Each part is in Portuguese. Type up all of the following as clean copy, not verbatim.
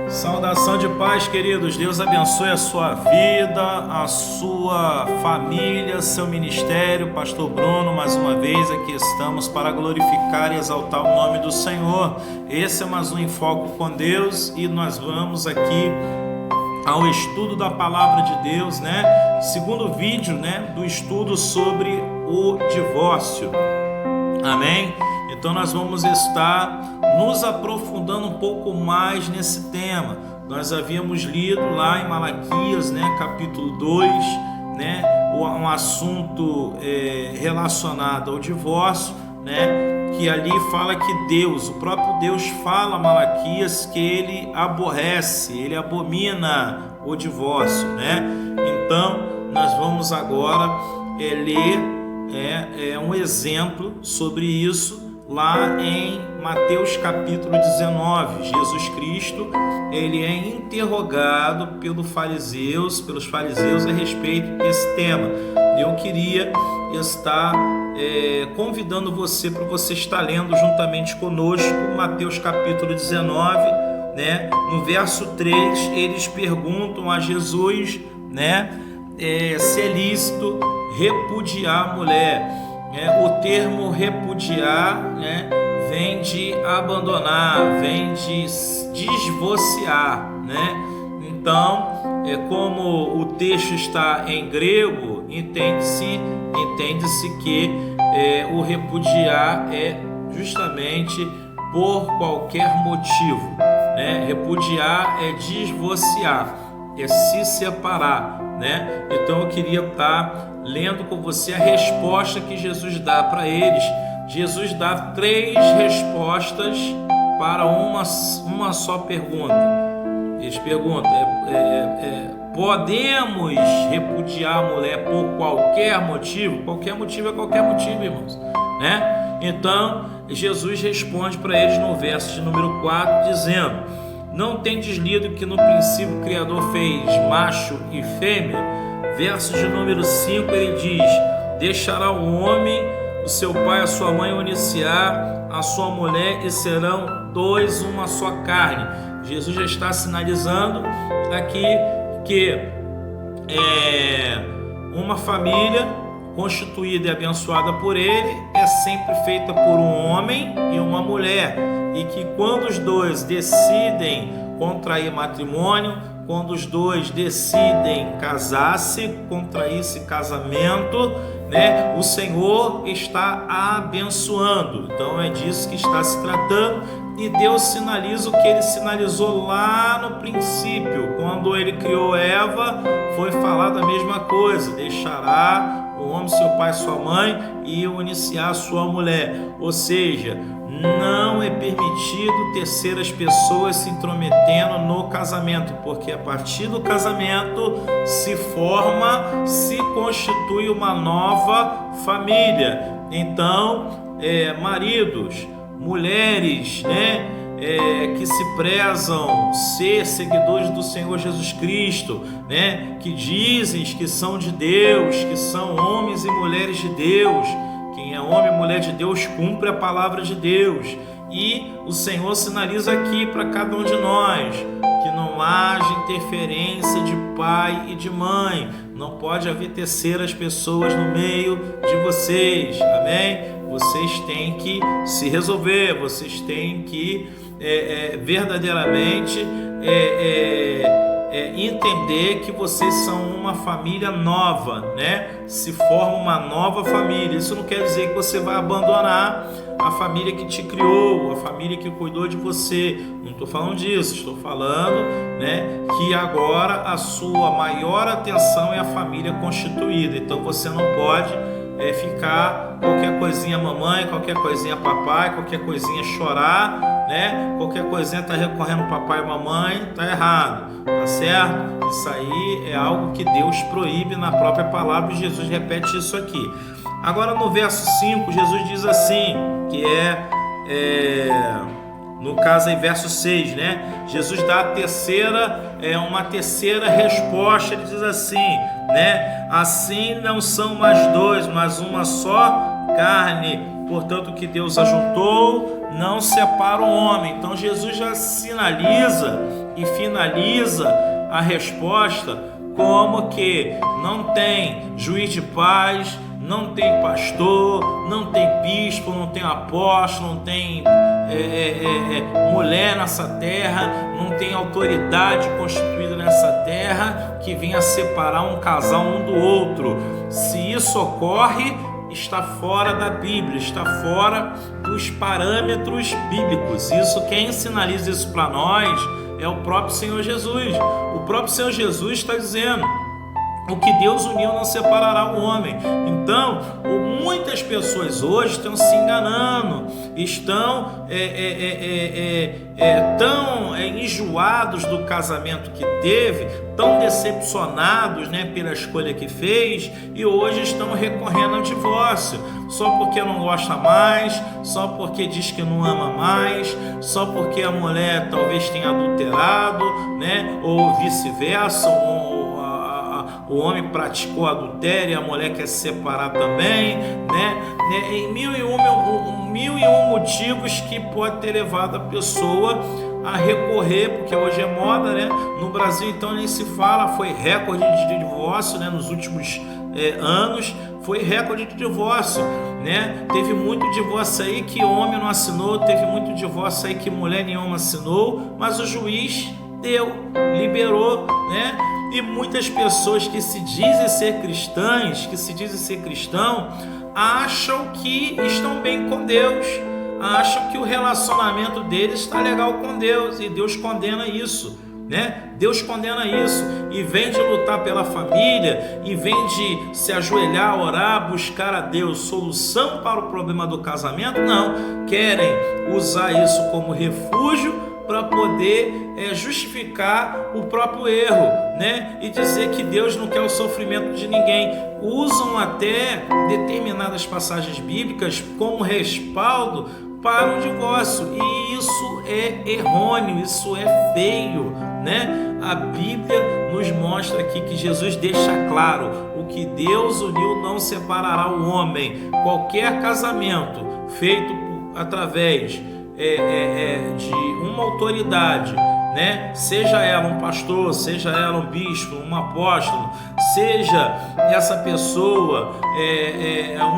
Saudação de paz, queridos. Deus abençoe a sua vida, a sua família, seu ministério. Pastor Bruno, mais uma vez aqui estamos para glorificar e exaltar o nome do Senhor. Esse é mais um Enfoque com Deus e nós vamos aqui ao estudo da palavra de Deus, Segundo vídeo, do estudo sobre o divórcio. Amém? Então nós vamos estar nos aprofundando um pouco mais nesse tema. Nós havíamos lido lá em Malaquias, capítulo 2, um assunto relacionado ao divórcio, que ali fala que Deus, o próprio Deus fala a Malaquias que ele aborrece, ele abomina o divórcio, Então nós vamos agora ler um exemplo sobre isso lá em Mateus capítulo 19. Jesus Cristo, ele é interrogado pelos fariseus a respeito desse tema. Eu queria estar convidando você para você estar lendo juntamente conosco Mateus capítulo 19, no verso 3, eles perguntam a Jesus, se é lícito repudiar a mulher. O termo repudiar, vem de abandonar, vem de desvociar, Então, como o texto está em grego, entende-se que o repudiar é justamente por qualquer motivo, Repudiar é desvociar, é se separar, Então eu queria estar lendo com você a resposta que Jesus dá para eles. Jesus dá 3 respostas para uma só pergunta. Eles perguntam: podemos repudiar a mulher por qualquer motivo? Qualquer motivo é qualquer motivo, irmãos, Então Jesus responde para eles no verso de número 4, dizendo: não tendes lido que no princípio o Criador fez macho e fêmea? Verso de número 5, ele diz: deixará o homem, o seu pai, a sua mãe, unir-se-á a sua mulher, e serão dois uma só carne. Jesus já está sinalizando aqui que uma família constituída e abençoada por ele é sempre feita por um homem e uma mulher, e que quando os dois decidem contrair matrimônio, quando os dois decidem casar-se, contrair esse casamento, o Senhor está abençoando. Então é disso que está se tratando, e Deus sinaliza o que ele sinalizou lá no princípio, quando ele criou Eva, foi falado a mesma coisa: deixará o homem seu pai e sua mãe e unir-se-á a sua mulher. Ou seja, não é permitido terceiras pessoas se intrometendo no casamento, porque a partir do casamento se constitui uma nova família. Então, maridos, mulheres, que se prezam ser seguidores do Senhor Jesus Cristo, que dizem que são de Deus, que são homens e mulheres de Deus. Quem é homem e mulher de Deus cumpre a palavra de Deus. E o Senhor sinaliza aqui para cada um de nós que não haja interferência de pai e de mãe. Não pode haver terceiras pessoas no meio de vocês. Amém? Vocês têm que se resolver. Vocês têm que verdadeiramente entender que vocês são uma família nova, Se forma uma nova família. Isso não quer dizer que você vai abandonar a família que te criou, a família que cuidou de você. Não estou falando disso. Estou falando, que agora a sua maior atenção é a família constituída. Então você não pode ficar qualquer coisinha mamãe, qualquer coisinha papai, qualquer coisinha chorar, qualquer coisinha tá recorrendo papai e mamãe, tá errado, tá certo? Isso aí é algo que Deus proíbe na própria palavra, e Jesus repete isso aqui. Agora no verso 5, Jesus diz assim, que no caso aí verso 6, Jesus dá uma terceira resposta. Ele diz assim, assim não são mais dois, mas uma só carne. Portanto, o que Deus ajuntou, não separa o homem. Então Jesus já sinaliza e finaliza a resposta como que não tem juiz de paz, não tem pastor, não tem bispo, não tem apóstolo, não tem mulher nessa terra, não tem autoridade constituída nessa terra que venha separar um casal um do outro. Se isso ocorre, está fora da Bíblia, está fora dos parâmetros bíblicos. Isso, quem sinaliza isso para nós é o próprio Senhor Jesus. O próprio Senhor Jesus está dizendo: o que Deus uniu não separará o homem. Então, muitas pessoas hoje estão se enganando, estão tão enjoados do casamento que teve, tão decepcionados, né, pela escolha que fez, e hoje estão recorrendo ao divórcio, só porque não gosta mais, só porque diz que não ama mais, só porque a mulher talvez tenha adulterado, né, ou vice-versa, o homem praticou adultério e a mulher quer se separar também, né? Em mil e um motivos que pode ter levado a pessoa a recorrer, porque hoje é moda, né? No Brasil, então, nem se fala, foi recorde de divórcio, né? Nos últimos anos, foi recorde de divórcio, né? Teve muito divórcio aí que homem não assinou, teve muito divórcio aí que mulher nenhuma assinou, mas o juiz liberou, né? E muitas pessoas que se dizem ser cristãs, que se dizem ser cristão, acham que estão bem com Deus, acham que o relacionamento deles está legal com Deus, e Deus condena isso, né? Deus condena isso, e vem de lutar pela família, e vem de se ajoelhar, orar, buscar a Deus solução para o problema do casamento. Não, querem usar isso como refúgio para poder justificar o próprio erro, né? E dizer que Deus não quer o sofrimento de ninguém. Usam até determinadas passagens bíblicas como respaldo para o divórcio, e isso é errôneo, isso é feio, né? A Bíblia nos mostra aqui que Jesus deixa claro: o que Deus uniu não separará o homem. Qualquer casamento feito através de uma autoridade, né? Seja ela um pastor, seja ela um bispo, um apóstolo, seja essa pessoa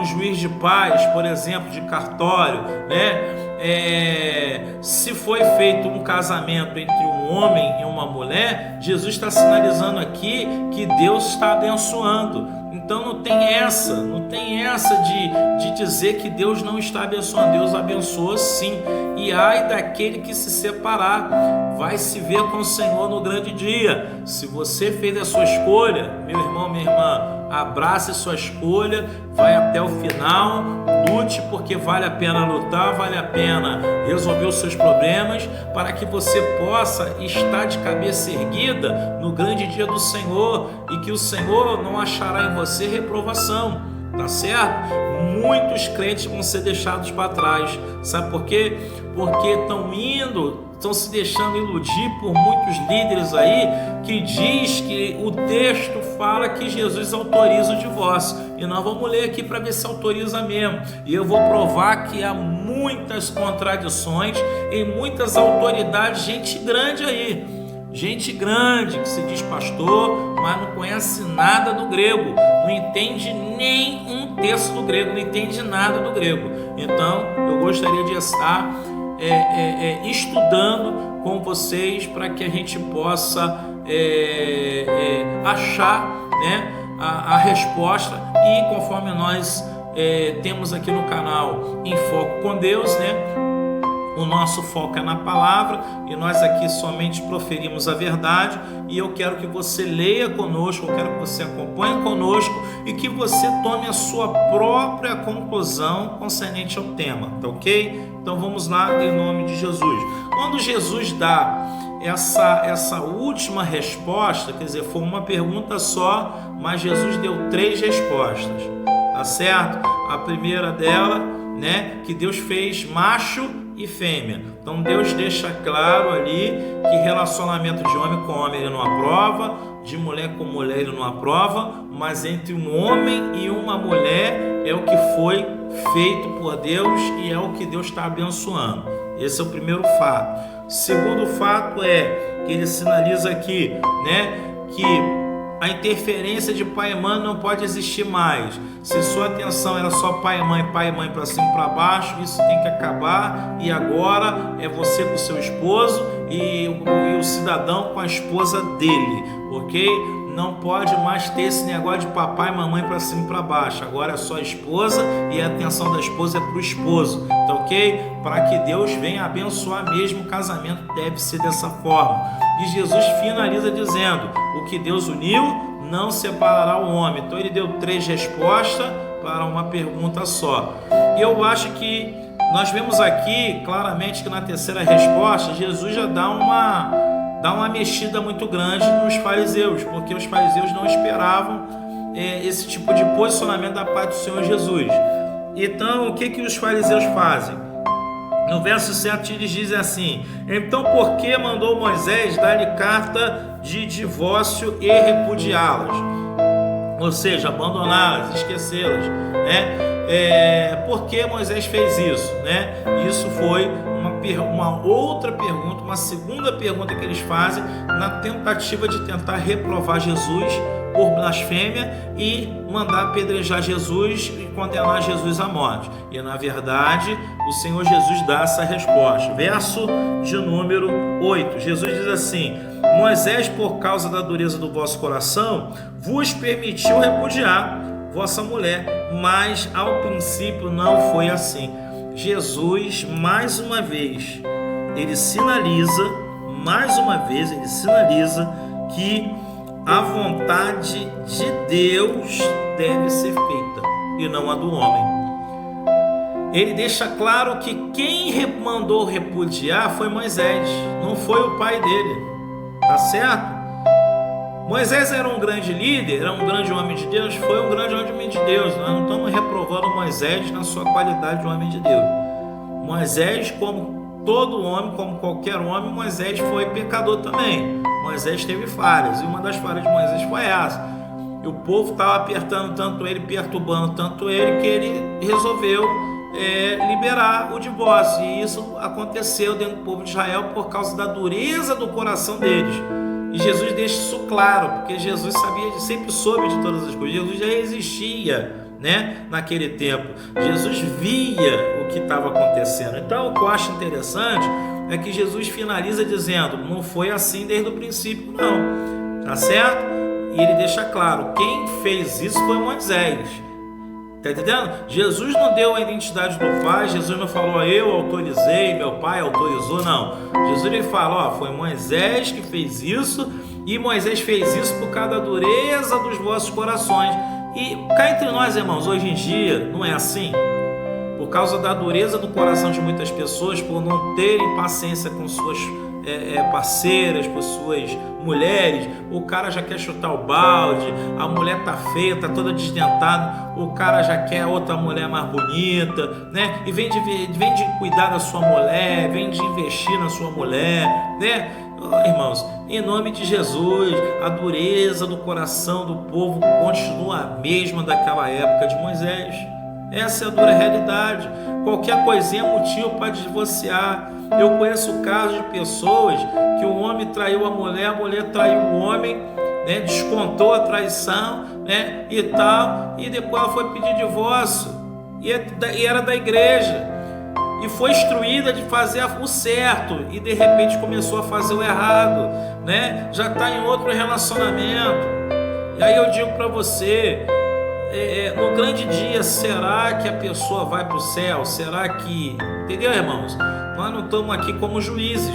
um juiz de paz, por exemplo, de cartório, né? Se foi feito um casamento entre um homem e uma mulher, Jesus está sinalizando aqui que Deus está abençoando. Então não tem essa de dizer que Deus não está abençoando. Deus abençoa sim. E ai daquele que se separar, vai se ver com o Senhor no grande dia. Se você fez a sua escolha, meu irmão, minha irmã, abrace sua escolha, vai até o final, lute, porque vale a pena lutar, vale a pena resolver os seus problemas, para que você possa estar de cabeça erguida no grande dia do Senhor, e que o Senhor não achará em você reprovação, tá certo? Muitos crentes vão ser deixados para trás, sabe por quê? Porque estão se deixando iludir por muitos líderes aí que diz que o texto fala que Jesus autoriza o divórcio, e nós vamos ler aqui para ver se autoriza mesmo, e eu vou provar que há muitas contradições em muitas autoridades, gente grande aí, gente grande que se diz pastor, mas não conhece nada do grego, não entende nem um terço do grego, não entende nada do grego. Então eu gostaria de estar estudando com vocês para que a gente possa achar, né, a resposta, e conforme nós temos aqui no canal Em Foco com Deus, né, o nosso foco é na palavra, e nós aqui somente proferimos a verdade, e eu quero que você leia conosco, eu quero que você acompanhe conosco e que você tome a sua própria conclusão concernente ao tema, tá ok? Então vamos lá, em nome de Jesus. Quando Jesus dá essa última resposta, quer dizer, foi uma pergunta só, mas Jesus deu 3 respostas, tá certo? A primeira dela, né, que Deus fez macho e fêmea. Então Deus deixa claro ali que relacionamento de homem com homem ele não aprova, de mulher com mulher ele não aprova, mas entre um homem e uma mulher é o que foi feito por Deus e é o que Deus está abençoando. Esse é o primeiro fato. O segundo fato é que ele sinaliza aqui, que a interferência de pai e mãe não pode existir mais. Se sua atenção era só pai e mãe para cima e para baixo, isso tem que acabar. E agora é você com o seu esposo e o cidadão com a esposa dele, ok? Não pode mais ter esse negócio de papai e mamãe para cima e para baixo. Agora é só a esposa e a atenção da esposa é para o esposo, tá ok? Para que Deus venha abençoar mesmo o casamento, deve ser dessa forma. E Jesus finaliza dizendo: o que Deus uniu, não separará o homem. Então ele deu 3 respostas para uma pergunta só. E eu acho que nós vemos aqui claramente que na terceira resposta Jesus já dá uma mexida muito grande nos fariseus, porque os fariseus não esperavam esse tipo de posicionamento da parte do Senhor Jesus. Então o que os fariseus fazem? No verso 7 eles dizem assim: então por que mandou Moisés dar-lhe carta de divórcio e repudiá-las? Ou seja, abandoná-las, esquecê-las, por que Moisés fez isso? Isso foi uma outra pergunta, uma segunda pergunta que eles fazem na tentativa de tentar reprovar Jesus por blasfêmia e mandar apedrejar Jesus e condenar Jesus à morte. E na verdade o Senhor Jesus dá essa resposta. Verso de número 8, Jesus diz assim: Moisés, por causa da dureza do vosso coração, vos permitiu repudiar vossa mulher, mas ao princípio não foi assim. Jesus, mais uma vez, ele sinaliza que a vontade de Deus deve ser feita e não a do homem. Ele deixa claro que quem mandou repudiar foi Moisés, não foi o pai dele, tá certo? Moisés era um grande líder, era um grande homem de Deus, foi um grande homem de Deus. Nós não estamos reprovando Moisés na sua qualidade de homem de Deus. Moisés, como todo homem, como qualquer homem, Moisés foi pecador também. Moisés teve falhas, e uma das falhas de Moisés foi essa. E o povo estava apertando tanto ele, perturbando tanto ele, que ele resolveu liberar o divórcio. E isso aconteceu dentro do povo de Israel por causa da dureza do coração deles. E Jesus deixa isso claro, porque Jesus sempre soube de todas as coisas. Jesus já existia, naquele tempo. Jesus via o que estava acontecendo. Então o que eu acho interessante é que Jesus finaliza dizendo: não foi assim desde o princípio não, tá certo? E ele deixa claro, quem fez isso foi Moisés. Tá entendendo? Jesus não deu a identidade do Pai, Jesus não falou eu autorizei, meu Pai autorizou, não. Jesus ele fala, foi Moisés que fez isso, e Moisés fez isso por causa da dureza dos vossos corações. E cá entre nós, irmãos, hoje em dia não é assim? Por causa da dureza do coração de muitas pessoas, por não terem paciência com suas parceiras, com suas mulheres, o cara já quer chutar o balde, a mulher tá feia, tá toda desdentada, o cara já quer outra mulher mais bonita, e vem de cuidar da sua mulher, vem de investir na sua mulher, irmãos, em nome de Jesus, a dureza do coração do povo continua a mesma daquela época de Moisés. Essa é a dura realidade. Qualquer coisinha é motivo para divorciar. Eu conheço casos de pessoas que o homem traiu a mulher traiu o homem, descontou a traição, e tal, e depois ela foi pedir divórcio, e era da igreja, e foi instruída de fazer o certo, e de repente começou a fazer o errado, já está em outro relacionamento. E aí eu digo para você, no grande dia, será que a pessoa vai para o céu? Será que... Entendeu, irmãos? Nós não estamos aqui como juízes,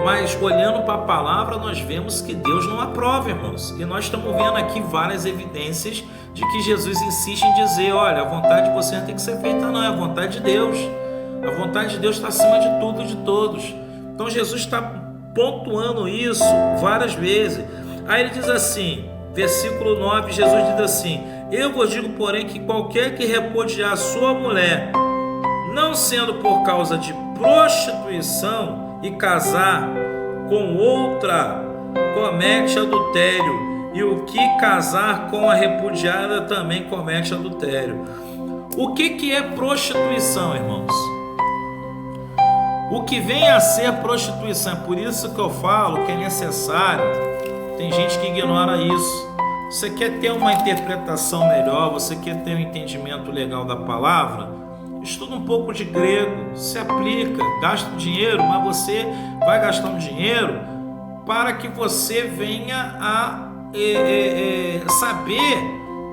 mas olhando para a palavra, nós vemos que Deus não aprova, irmãos. E nós estamos vendo aqui várias evidências de que Jesus insiste em dizer, olha, a vontade de você não tem que ser feita não, é a vontade de Deus. A vontade de Deus está acima de tudo e de todos. Então Jesus está pontuando isso várias vezes. Aí ele diz assim, versículo 9, Jesus diz assim, eu vos digo, porém, que qualquer que repudiar a sua mulher, não sendo por causa de prostituição e casar com outra comete adultério, e o que casar com a repudiada também comete adultério. O que é prostituição, irmãos? O que vem a ser prostituição? É por isso que eu falo que é necessário. Tem gente que ignora isso. Você quer ter uma interpretação melhor, você quer ter um entendimento legal da palavra? Estuda um pouco de grego, se aplica, gasta um dinheiro, mas você vai gastar um dinheiro para que você venha a saber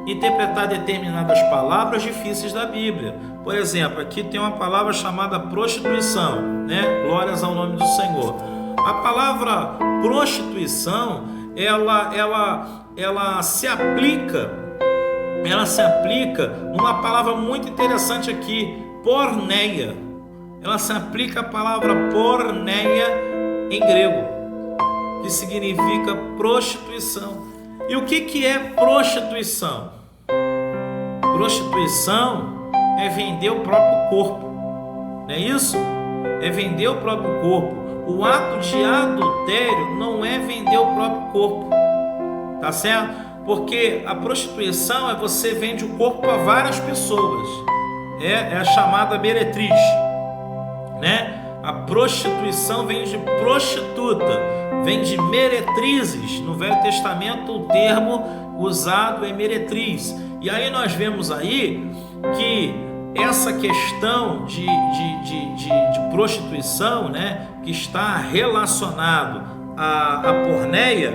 interpretar determinadas palavras difíceis da Bíblia. Por exemplo, aqui tem uma palavra chamada prostituição, né? Glórias ao nome do Senhor. A palavra prostituição, ela se aplica uma palavra muito interessante aqui, porneia. Ela se aplica a palavra porneia em grego, que significa prostituição. E o que é prostituição? Prostituição é vender o próprio corpo, não é isso? É vender o próprio corpo. O ato de adultério não é vender o próprio corpo, tá certo? Porque a prostituição é você vende o corpo a várias pessoas, é a chamada meretriz, né? A prostituição vem de prostituta, vem de meretrizes. No Velho Testamento o termo usado é meretriz. E aí nós vemos aí que essa questão de prostituição, né, que está relacionado à porneia,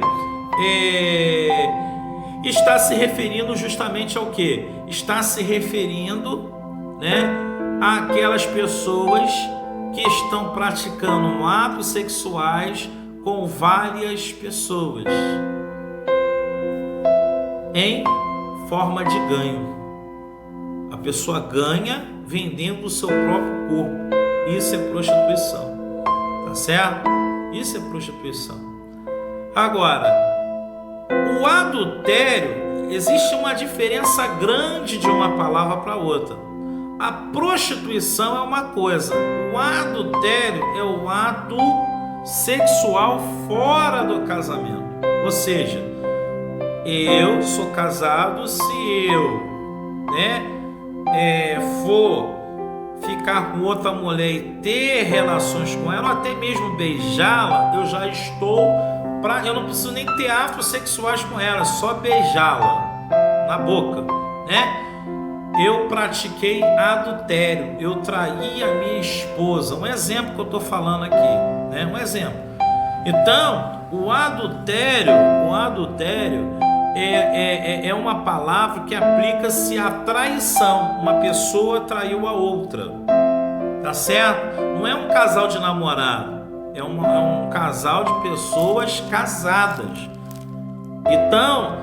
está se referindo justamente ao quê? Está se referindo, né, àquelas pessoas que estão praticando atos sexuais com várias pessoas em forma de ganho. A pessoa ganha vendendo o seu próprio corpo. Isso é prostituição, tá certo? Isso é prostituição. Agora, o adultério, existe uma diferença grande de uma palavra para outra. A prostituição é uma coisa, o adultério é o ato sexual fora do casamento. Ou seja, eu sou casado, se eu, for ficar com outra mulher e ter relações com ela, ou até mesmo beijá-la, eu já estou eu não preciso nem ter atos sexuais com ela, só beijá-la na boca, né? Eu pratiquei adultério, eu traí a minha esposa. Um exemplo que eu estou falando aqui, né? Um exemplo. Então, o adultério é uma palavra que aplica-se à traição. Uma pessoa traiu a outra, tá certo? Não é um casal de namorado, é um casal de pessoas casadas. Então,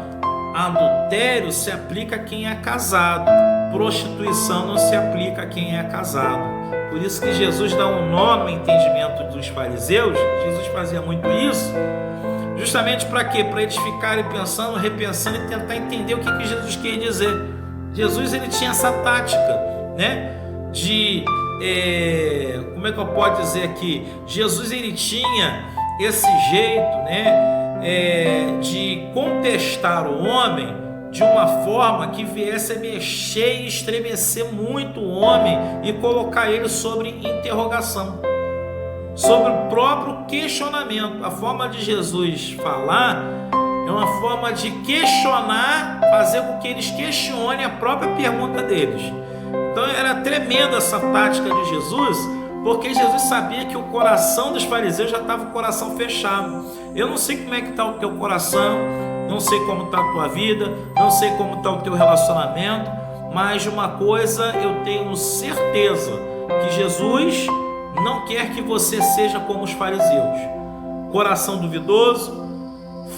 adultério se aplica a quem é casado, prostituição não se aplica a quem é casado. Por isso que Jesus dá um nó no entendimento dos fariseus. Jesus fazia muito isso, justamente para quê? Para eles ficarem pensando, repensando e tentar entender o que Jesus quer dizer. Jesus, ele tinha essa tática, né? Como é que eu posso dizer aqui? Jesus, ele tinha esse jeito, né? De contestar o homem de uma forma que viesse a mexer e estremecer muito o homem e colocar ele sobre interrogação, sobre o próprio questionamento. A forma de Jesus falar é uma forma de questionar, fazer com que eles questionem a própria pergunta deles. Então era tremenda essa tática de Jesus, porque Jesus sabia que o coração dos fariseus já estava com o coração fechado. Eu não sei como é que está o teu coração, não sei como está a tua vida, não sei como está o teu relacionamento, mas de uma coisa eu tenho certeza, que Jesus não quer que você seja como os fariseus. Coração duvidoso,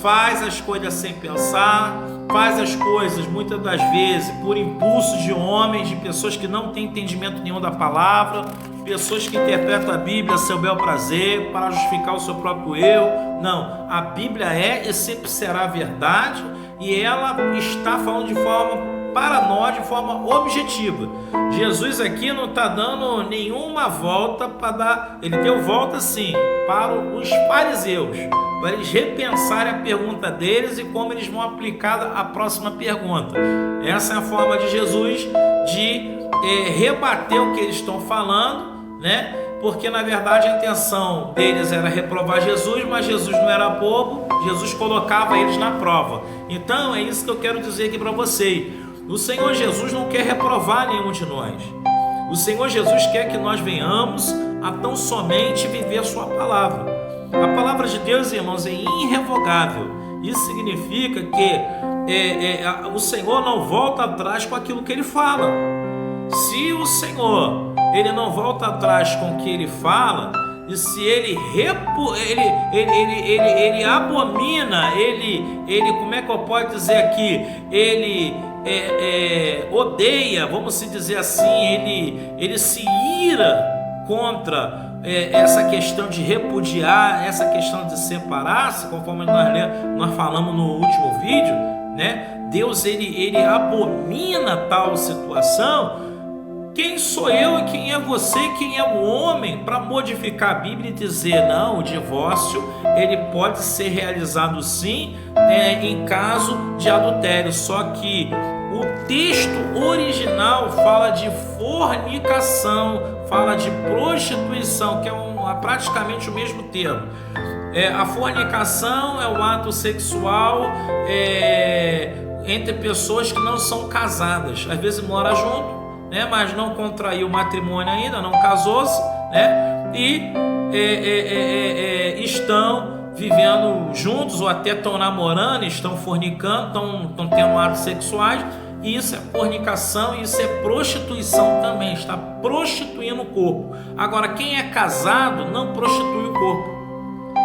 faz as coisas sem pensar, faz as coisas muitas das vezes por impulso de homens, de pessoas que não têm entendimento nenhum da palavra, pessoas que interpretam a Bíblia a seu bel prazer, para justificar o seu próprio eu. Não, a Bíblia é e sempre será verdade, e ela está falando de forma para nós de forma objetiva. Jesus aqui não está dando nenhuma volta para dar, ele deu volta sim para os fariseus, para eles repensarem a pergunta deles e como eles vão aplicar a próxima pergunta. Essa é a forma de Jesus de rebater o que eles estão falando, né? Porque na verdade a intenção deles era reprovar Jesus, mas Jesus não era bobo, Jesus colocava eles na prova. Então é isso que eu quero dizer aqui para vocês. O Senhor Jesus não quer reprovar nenhum de nós. O Senhor Jesus quer que nós venhamos a tão somente viver a sua palavra. A palavra de Deus, irmãos, é irrevogável. Isso significa que o Senhor não volta atrás com aquilo que Ele fala. Se o Senhor ele não volta atrás com o que Ele fala, e se Ele abomina, ele como é que eu posso dizer aqui, ele odeia, vamos se dizer assim, ele se ira contra essa questão de repudiar, essa questão de separar-se, conforme nós falamos no último vídeo, né? Deus ele abomina tal situação. Quem sou eu e quem é você, quem é o homem para modificar a Bíblia e dizer não, o divórcio ele pode ser realizado sim em caso de adultério, só que o texto original fala de fornicação, fala de prostituição, que é praticamente o mesmo termo. A fornicação é o ato sexual entre pessoas que não são casadas, às vezes mora junto, né, mas não contraiu matrimônio ainda, não casou-se, né, e estão vivendo juntos ou até estão namorando, estão fornicando, estão tendo atos sexuais. Isso é fornicação, isso é prostituição também, está prostituindo o corpo. Agora, quem é casado não prostitui o corpo.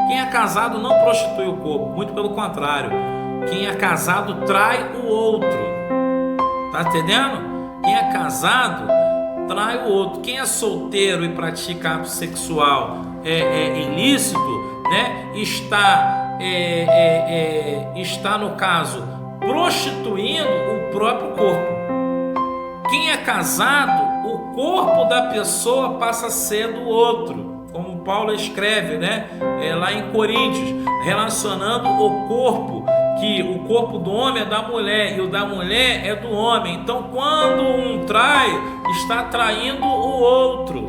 Quem é casado não prostitui o corpo, muito pelo contrário. Quem é casado trai o outro. Tá entendendo? Quem é casado trai o outro. Quem é solteiro e pratica ato sexual ilícito, né, está no caso prostituindo o próprio corpo. Quem é casado, o corpo da pessoa passa a ser do outro, como Paulo escreve, né, lá em Coríntios, relacionando o corpo, que o corpo do homem é da mulher e o da mulher é do homem. Então, quando um trai, está traindo o outro.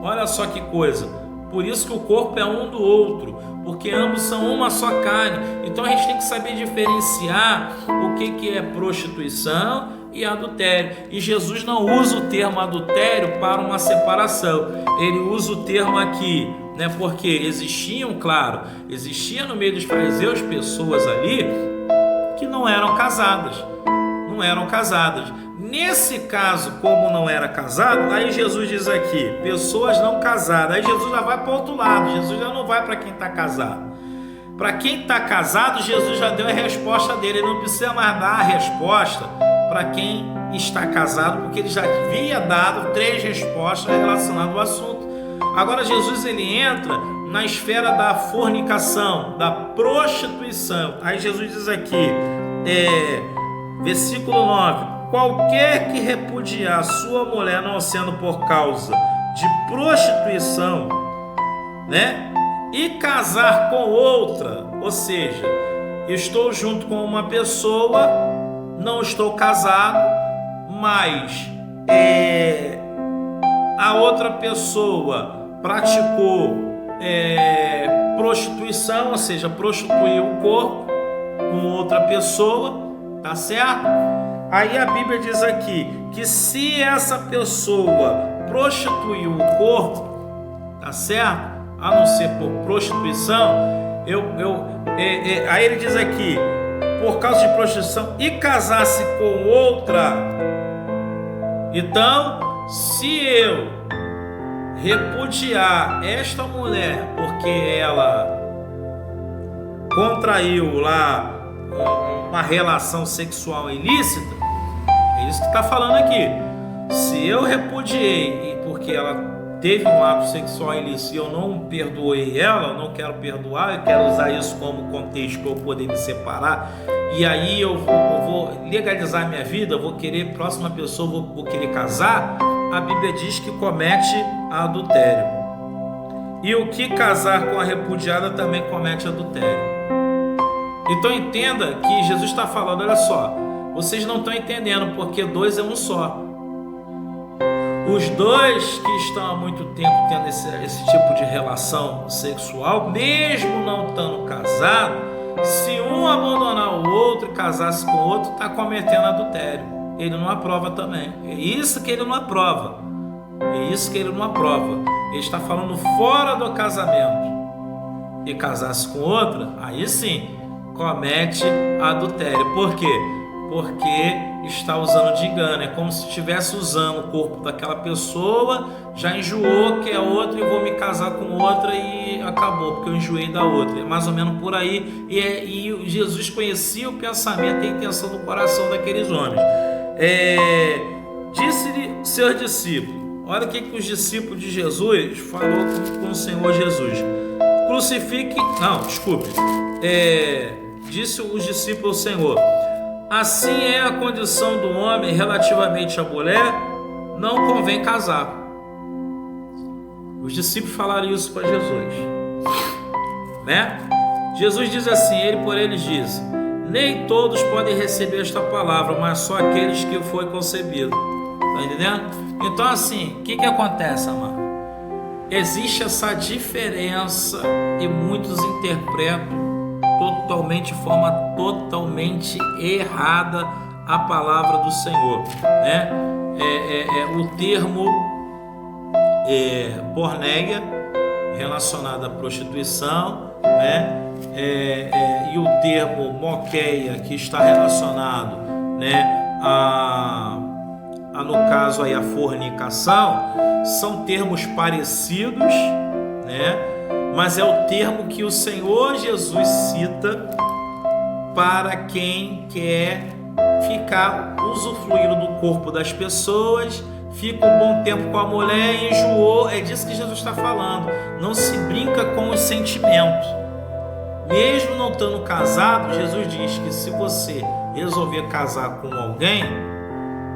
Olha só que coisa. Por isso que o corpo é um do outro, porque ambos são uma só carne. Então a gente tem que saber diferenciar o que é prostituição e adultério. E Jesus não usa o termo adultério para uma separação. Ele usa o termo aqui, né, porque existia no meio dos fariseus pessoas ali que não eram casadas. Nesse caso, como não era casado, aí Jesus diz aqui, pessoas não casadas. Aí Jesus já vai para o outro lado, Jesus já não vai para quem está casado. Para quem está casado, Jesus já deu a resposta dele, ele não precisa mais dar a resposta para quem está casado, porque ele já havia dado 3 respostas relacionadas ao assunto. Agora Jesus ele entra na esfera da fornicação, da prostituição. Aí Jesus diz aqui, versículo 9: qualquer que repudiar sua mulher não sendo por causa de prostituição, né, e casar com outra, ou seja, estou junto com uma pessoa, não estou casado, mas a outra pessoa praticou prostituição, ou seja, prostituiu o corpo com outra pessoa, tá certo? Aí a Bíblia diz aqui que se essa pessoa prostituiu o corpo, tá certo? A não ser por prostituição, aí ele diz aqui, por causa de prostituição, e casasse com outra. Então, se eu repudiar esta mulher porque ela contraiu lá uma relação sexual ilícita, é isso que está falando aqui. Se eu repudiei porque ela teve um ato sexual ilícito e eu não perdoei ela, eu não quero perdoar, eu quero usar isso como contexto para eu poder me separar e aí eu vou legalizar a minha vida, eu vou querer, próxima pessoa, vou querer casar, a Bíblia diz que comete adultério. E o que casar com a repudiada também comete adultério. Então entenda que Jesus está falando, olha só, vocês não estão entendendo, porque dois é um só. Os dois que estão há muito tempo tendo esse tipo de relação sexual, mesmo não estando casados, se um abandonar o outro e casasse com o outro, está cometendo adultério. Ele não aprova também. É isso que ele não aprova. É isso que ele não aprova. Ele está falando fora do casamento. E casasse com outra, aí sim, comete adultério. Por quê? Porque está usando de engano. É como se estivesse usando o corpo daquela pessoa, já enjoou que é outra e vou me casar com outra e acabou, porque eu enjoei da outra. É mais ou menos por aí. E Jesus conhecia o pensamento e a intenção do coração daqueles homens. Disse-lhe seus discípulos. Olha o que os discípulos de Jesus falou com o Senhor Jesus. Crucifique. Não, desculpe. Disse os discípulos ao Senhor: assim é a condição do homem relativamente à mulher, não convém casar. Os discípulos falaram isso para Jesus, né? Jesus diz assim, ele por eles diz: nem todos podem receber esta palavra, mas só aqueles que foi concebido. Tá entendendo? Então assim, o que acontece, amado? Existe essa diferença e muitos interpretam de forma totalmente errada a palavra do Senhor, né? O termo porneia, relacionado à prostituição, né? E o termo moqueia, que está relacionado, né, no caso aí a fornicação, são termos parecidos, né? Mas é o termo que o Senhor Jesus cita para quem quer ficar usufruindo do corpo das pessoas, fica um bom tempo com a mulher e enjoou. É disso que Jesus está falando. Não se brinca com os sentimentos. Mesmo não estando casado, Jesus diz que se você resolver casar com alguém,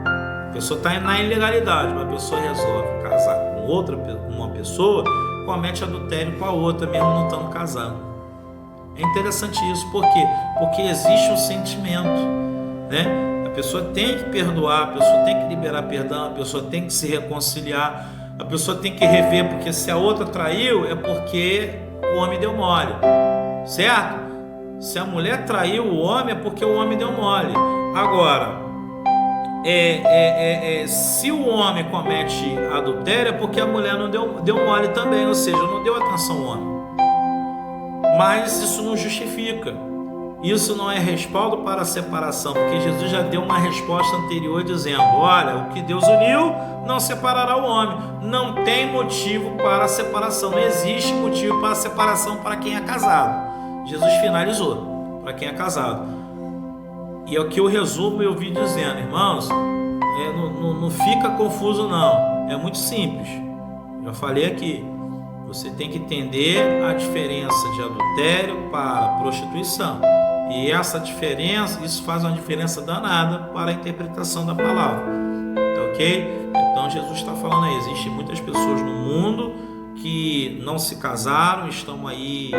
a pessoa está na ilegalidade, mas a pessoa resolve casar com uma pessoa, comete adultério com a outra, mesmo não estando casado. É interessante isso, por quê? Porque existe um sentimento, né? A pessoa tem que perdoar, a pessoa tem que liberar perdão, a pessoa tem que se reconciliar, a pessoa tem que rever, porque se a outra traiu, é porque o homem deu mole, certo? Se a mulher traiu o homem, é porque o homem deu mole. Agora, se o homem comete adultério, é porque a mulher não deu mole também, ou seja, não deu atenção ao homem. Mas isso não justifica, isso não é respaldo para a separação, porque Jesus já deu uma resposta anterior dizendo: olha, o que Deus uniu não separará o homem. Não tem motivo para a separação, não existe motivo para a separação para quem é casado. Jesus finalizou para quem é casado. E é o que eu resumo e eu vi dizendo, irmãos, não fica confuso não, é muito simples. Já falei aqui, você tem que entender a diferença de adultério para prostituição. E essa diferença, isso faz uma diferença danada para a interpretação da palavra, ok? Então Jesus está falando aí, existem muitas pessoas no mundo que não se casaram, estão aí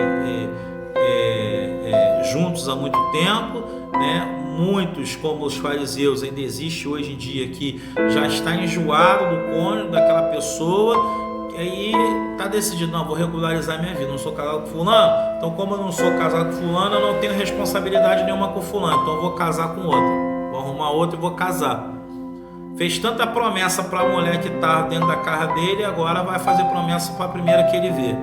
juntos há muito tempo, né? Muitos, como os fariseus, ainda existe hoje em dia que já está enjoado do cônjuge daquela pessoa, que aí está decidido, não, vou regularizar minha vida, não sou casado com fulano, então como eu não sou casado com fulano, eu não tenho responsabilidade nenhuma com fulano, então eu vou casar com outro, vou arrumar outro e vou casar. Fez tanta promessa para a mulher que está dentro da casa dele, agora vai fazer promessa para a primeira que ele vê.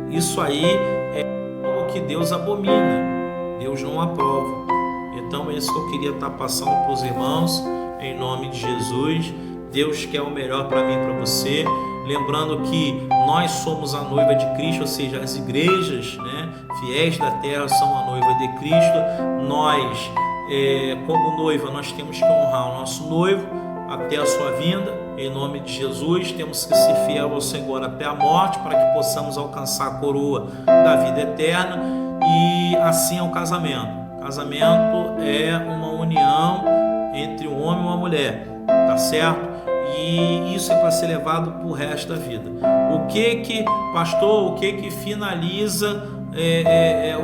Isso aí é algo que Deus abomina, Deus não aprova. Então é isso que eu queria estar passando para os irmãos, em nome de Jesus. Deus quer o melhor para mim e para você. Lembrando que nós somos a noiva de Cristo, ou seja, as igrejas, né, fiéis da terra são a noiva de Cristo. Nós, como noiva, nós temos que honrar o nosso noivo até a sua vinda. Em nome de Jesus, temos que ser fiel ao Senhor até a morte, para que possamos alcançar a coroa da vida eterna. E assim é o casamento. O Casamento é uma união entre um homem e uma mulher, tá certo? E isso é para ser levado para o resto da vida. Pastor, o que finaliza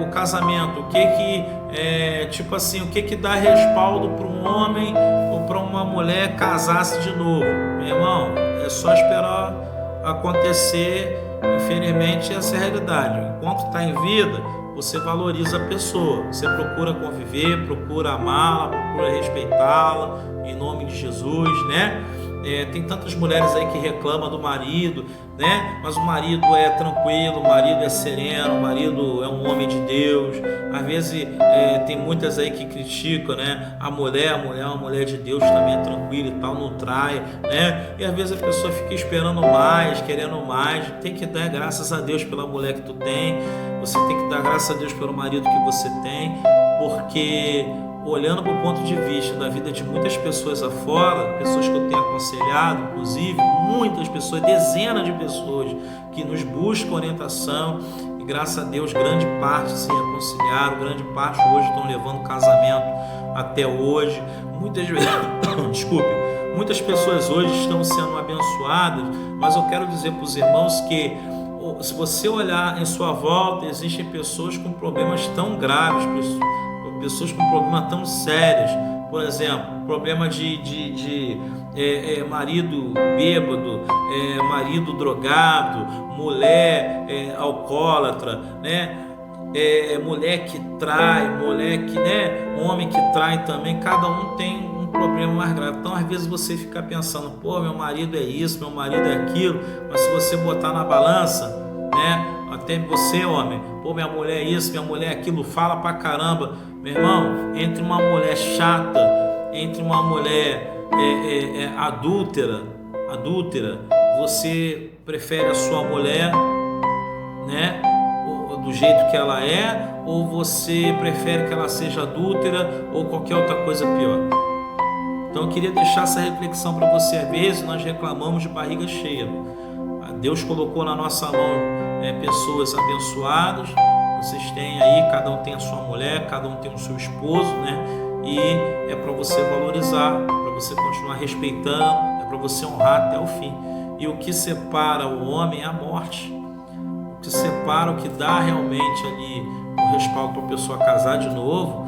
o casamento? O que dá respaldo para um homem ou para uma mulher casar-se de novo? Meu irmão, é só esperar acontecer. Infelizmente, essa é a realidade. Enquanto está em vida, você valoriza a pessoa, você procura conviver, procura amá-la, procura respeitá-la, em nome de Jesus, né? Tem tantas mulheres aí que reclamam do marido, né? Mas o marido é tranquilo, o marido é sereno, o marido é um homem de Deus. Às vezes tem muitas aí que criticam, né? A mulher é uma mulher de Deus, também é tranquila e tal, não trai, né? E às vezes a pessoa fica esperando mais, querendo mais. Tem que dar graças a Deus pela mulher que tu tem, você tem que dar graças a Deus pelo marido que você tem, porque olhando para o ponto de vista da vida de muitas pessoas afora, pessoas que eu tenho aconselhado, inclusive, muitas pessoas, dezenas de pessoas que nos buscam orientação, e graças a Deus grande parte se reconciliaram, grande parte hoje estão levando o casamento até hoje. Muitas pessoas hoje estão sendo abençoadas, mas eu quero dizer para os irmãos que se você olhar em sua volta, existem pessoas com problemas tão graves, pessoas com problemas tão sérios, por exemplo, problema de marido bêbado, marido drogado, mulher alcoólatra, né? Mulher que trai, homem que trai também. Cada um tem um problema mais grave. Então às vezes você fica pensando, pô, meu marido é isso, meu marido é aquilo, mas se você botar na balança, né? Até você, homem, pô, minha mulher é isso, minha mulher é aquilo, fala pra caramba. Meu irmão, entre uma mulher chata, entre uma mulher adúltera, você prefere a sua mulher, né, do jeito que ela é, ou você prefere que ela seja adúltera ou qualquer outra coisa pior? Então eu queria deixar essa reflexão para você. Às vezes nós reclamamos de barriga cheia. Deus colocou na nossa mão pessoas abençoadas. Vocês têm aí, cada um tem a sua mulher, cada um tem o seu esposo, né? E é para você valorizar, para você continuar respeitando, é para você honrar até o fim. E o que separa o homem é a morte. O que separa, o que dá realmente ali o respaldo para a pessoa casar de novo,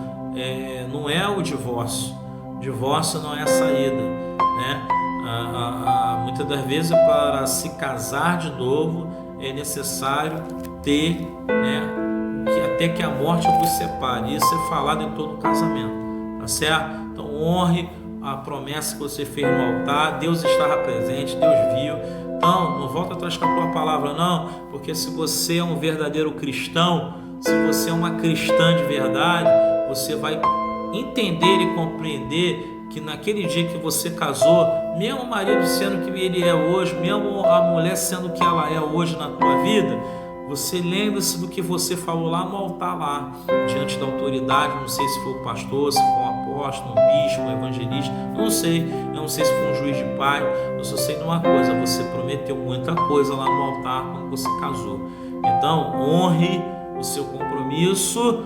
não é o divórcio. O divórcio não é a saída, né? Muitas das vezes, para se casar de novo, é necessário ter, né, até que a morte vos separe. Isso é falado em todo casamento, tá certo? Então honre a promessa que você fez no altar. Deus estava presente, Deus viu. Então não volta atrás com a tua palavra não, porque se você é um verdadeiro cristão, se você é uma cristã de verdade, você vai entender e compreender que naquele dia que você casou, mesmo o marido sendo que ele é hoje, mesmo a mulher sendo que ela é hoje na tua vida, você lembra-se do que você falou lá no altar, lá, diante da autoridade. Não sei se foi o pastor, se foi um apóstolo, um bispo, um evangelista, eu não sei se foi um juiz de paz. Eu só sei de uma coisa: você prometeu muita coisa lá no altar quando você casou. Então honre o seu compromisso,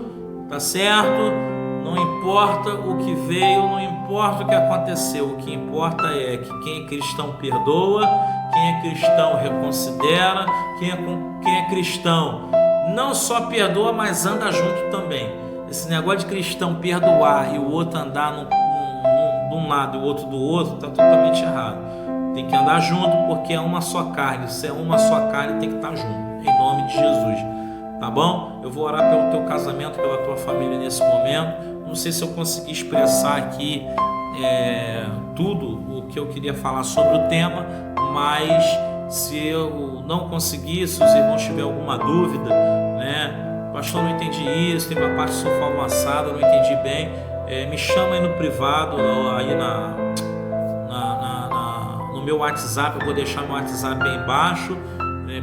tá certo? Não importa o que veio, não importa o que aconteceu, o que importa é que quem é cristão perdoa, quem é cristão reconsidera, quem é cristão não só perdoa, mas anda junto também. Esse negócio de cristão perdoar e o outro andar de um lado e o outro do outro está totalmente errado. Tem que andar junto, porque é uma só carne. Se é uma só carne, tem que estar junto, em nome de Jesus. Tá bom? Eu vou orar pelo teu casamento, pela tua família nesse momento. Não sei se eu consegui expressar aqui tudo o que eu queria falar sobre o tema, mas se eu não conseguir, se os irmãos tiverem alguma dúvida, né? Pastor, não entendi isso, tem uma parte que o senhor falou assada, não entendi bem, me chama aí no privado, aí no meu WhatsApp. Eu vou deixar meu WhatsApp aí embaixo,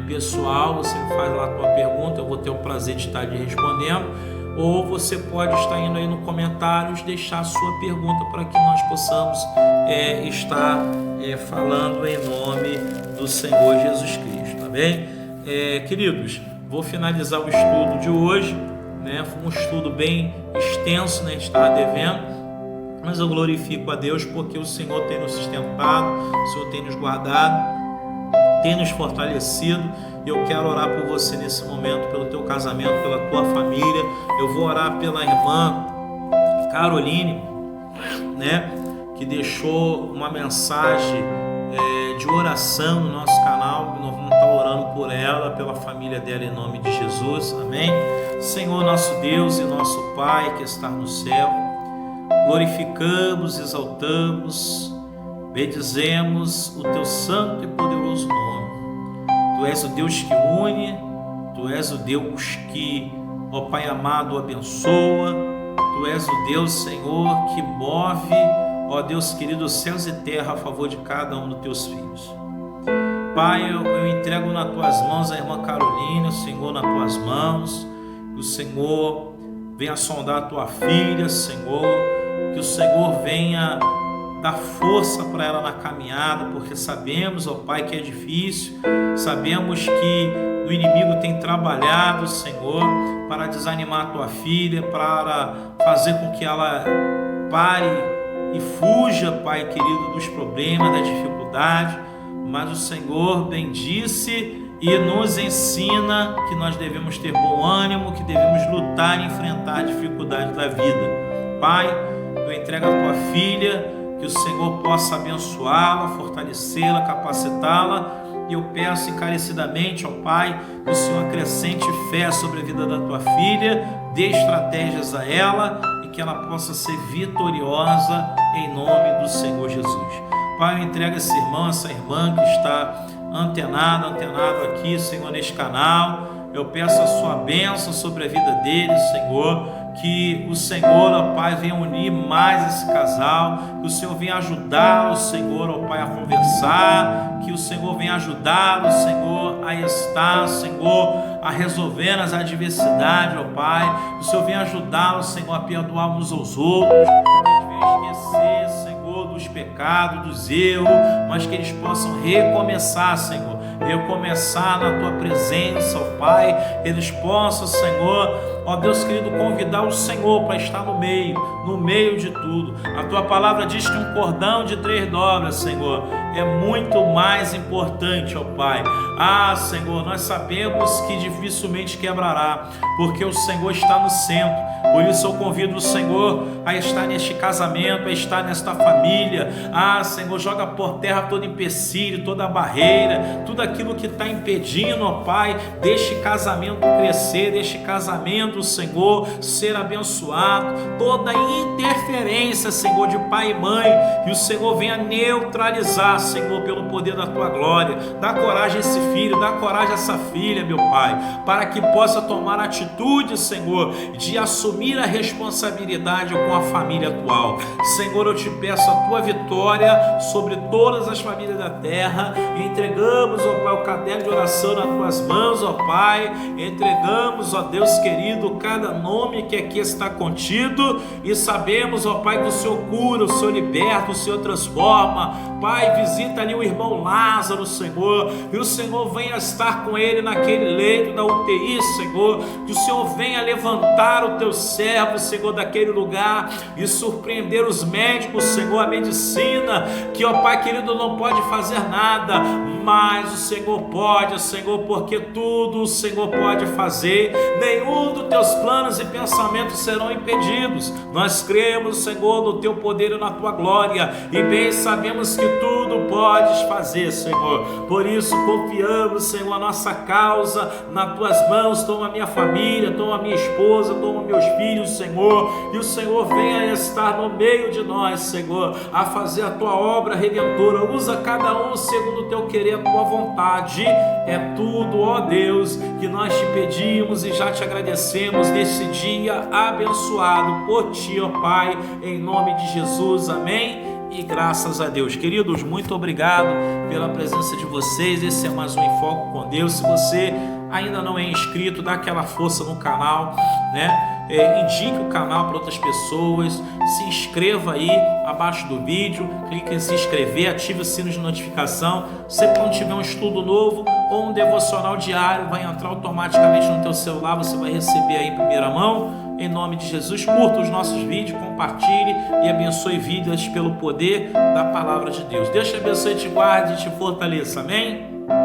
pessoal. Você me faz lá a tua pergunta, eu vou ter o prazer de estar lhe respondendo. Ou você pode estar indo aí no comentários, deixar a sua pergunta para que nós possamos estar falando em nome do Senhor Jesus Cristo, tá bem? Queridos, vou finalizar o estudo de hoje, né? Foi um estudo bem extenso, né? A gente estava devendo, mas eu glorifico a Deus porque o Senhor tem nos sustentado, o Senhor tem nos guardado, tem nos fortalecido. Eu quero orar por você nesse momento, pelo teu casamento, pela tua família. Eu vou orar pela irmã Caroline, né, que deixou uma mensagem de oração no nosso canal. Nós vamos estar orando por ela, pela família dela, em nome de Jesus, amém? Senhor, nosso Deus e nosso Pai que está no céu, glorificamos, exaltamos, bendizemos o teu santo e poderoso nome. Tu és o Deus que une, Tu és o Deus que, ó Pai amado, abençoa. Tu és o Deus, Senhor, que move, ó Deus querido, céus e terra a favor de cada um dos Teus filhos. Pai, eu entrego nas Tuas mãos a irmã Carolina, Senhor, nas Tuas mãos. Que o Senhor venha sondar a Tua filha, Senhor. Que o Senhor venha dar força para ela na caminhada, porque sabemos, ó Pai, que é difícil. Sabemos que o inimigo tem trabalhado, Senhor, para desanimar a Tua filha, para fazer com que ela pare e fuja, Pai querido, dos problemas, da dificuldade. Mas o Senhor bendisse e nos ensina que nós devemos ter bom ânimo, que devemos lutar e enfrentar a dificuldade da vida. Pai, eu entrego a Tua filha, que o Senhor possa abençoá-la, fortalecê-la, capacitá-la. E eu peço encarecidamente, ó Pai, que o Senhor acrescente fé sobre a vida da Tua filha, dê estratégias a ela e que ela possa ser vitoriosa em nome do Senhor Jesus. Pai, eu entrego esse irmão, essa irmã que está antenado aqui, Senhor, neste canal. Eu peço a Sua bênção sobre a vida deles, Senhor. Que o Senhor, ó Pai, venha unir mais esse casal. Que o Senhor venha ajudá-lo, Senhor, ó Pai, a conversar. Que o Senhor venha ajudá-lo, Senhor, a estar, Senhor, a resolver as adversidades, ó Pai. Que o Senhor venha ajudá-lo, Senhor, a perdoar uns aos outros. Que eles venham esquecer, Senhor, dos pecados, dos erros, mas que eles possam recomeçar, Senhor. Recomeçar na Tua presença, ó Pai. Eles possam, Senhor, ó Deus querido, convidar o Senhor para estar no meio de tudo. A Tua palavra diz que um cordão de 3 dobras, Senhor, é muito mais importante, ó Pai. Senhor, nós sabemos que dificilmente quebrará, porque o Senhor está no centro. Por isso eu convido o Senhor a estar neste casamento, a estar nesta família. Senhor, joga por terra todo empecilho, toda barreira, tudo aquilo que está impedindo, ó Pai, deste casamento crescer, deste casamento, Senhor, ser abençoado. Toda interferência, Senhor, de pai e mãe, que o Senhor venha neutralizar, Senhor, pelo poder da Tua glória. Dá coragem a esse filho, dá coragem a essa filha, meu Pai, para que possa tomar atitude, Senhor, de assumir a responsabilidade com a família atual. Senhor, eu te peço a Tua vitória sobre todas as famílias da terra. Entregamos, ó Pai, o caderno de oração nas Tuas mãos, ó Pai. Entregamos, ó Deus querido, cada nome que aqui está contido, e sabemos, ó Pai, que o Senhor cura, o Senhor liberta, o Senhor transforma. Pai, visita ali o irmão Lázaro, Senhor, e o Senhor venha estar com ele naquele leito da UTI, Senhor. Que o Senhor venha levantar o Teu servo, Senhor, daquele lugar e surpreender os médicos, Senhor, a medicina, que, ó Pai querido, não pode fazer nada, mas o Senhor pode, Senhor, porque tudo o Senhor pode fazer. Nenhum dos Teus planos e pensamentos serão impedidos. Nós cremos, Senhor, no Teu poder e na Tua glória, e bem sabemos que tudo podes fazer, Senhor. Por isso confiamos, Senhor, a nossa causa nas Tuas mãos. Toma a minha família, toma a minha esposa, toma meus filhos, Senhor, e o Senhor venha estar no meio de nós, Senhor, a fazer a Tua obra redentora. Usa cada um segundo o Teu querer, a Tua vontade. É tudo, ó Deus, que nós te pedimos e já te agradecemos nesse dia abençoado por Ti, ó Pai, em nome de Jesus, amém. E graças a Deus. Queridos, muito obrigado pela presença de vocês. Esse é mais um Em Foco com Deus. Se você ainda não é inscrito, dá aquela força no canal, né? Indique o canal para outras pessoas, se inscreva aí abaixo do vídeo, clique em se inscrever, ative o sino de notificação. Sempre quando tiver um estudo novo ou um devocional diário, vai entrar automaticamente no teu celular, você vai receber aí em primeira mão. Em nome de Jesus, curta os nossos vídeos, compartilhe e abençoe vidas pelo poder da palavra de Deus. Deus te abençoe, te guarde e te fortaleça, amém?